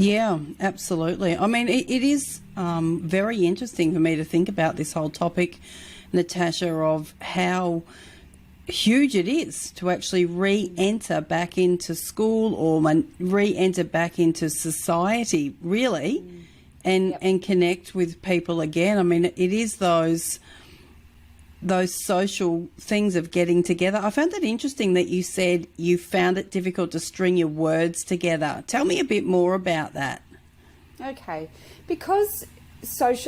Yeah, absolutely. I mean, it is very interesting for me to think about this whole topic, Natasha, of how huge it is to actually re-enter back into school or re-enter back into society, really, and connect with people again. I mean, it is those social things of getting together. I found that interesting that you said you found it difficult to string your words together. Tell me a bit more about that. Okay, because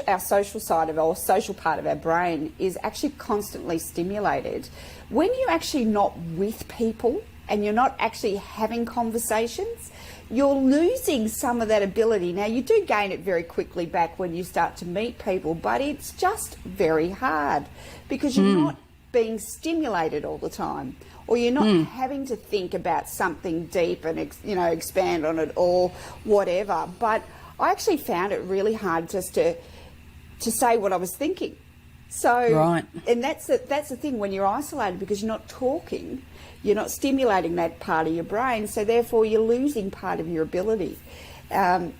our social side of our social part of our brain is actually constantly stimulated. When you're actually not with people and you're not actually having conversations, you're losing some of that ability. Now, you do gain it very quickly back when you start to meet people, but it's just very hard because you're not being stimulated all the time, or you're not having to think about something deep and expand on it or whatever. But I actually found it really hard just to say what I was thinking. So, right. And that's the thing when you're isolated, because you're not talking, you're not stimulating that part of your brain, so therefore you're losing part of your ability. And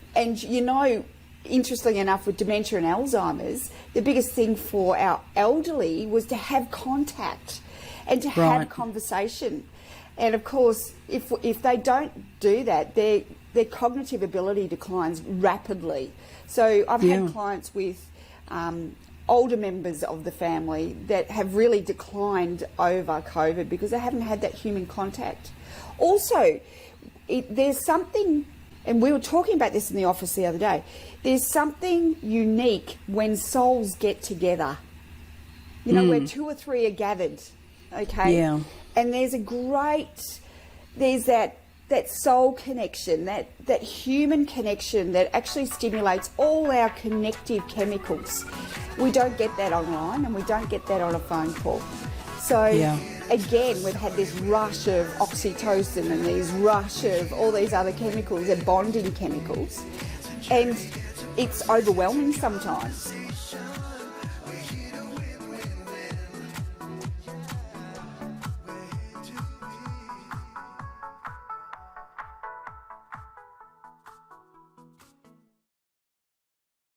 interestingly enough, with dementia and Alzheimer's, the biggest thing for our elderly was to have contact and to have conversation. And of course, if they don't do that, their cognitive ability declines rapidly. So I've had clients with older members of the family that have really declined over COVID because they haven't had that human contact. Also, there's something, and we were talking about this in the office the other day, there's something unique when souls get together. Where two or three are gathered, okay? Yeah. And there's that soul connection, that human connection that actually stimulates all our connective chemicals. We don't get that online, and we don't get that on a phone call. So again, we've had this rush of oxytocin and this rush of all these other chemicals, they're bonding chemicals, and it's overwhelming sometimes.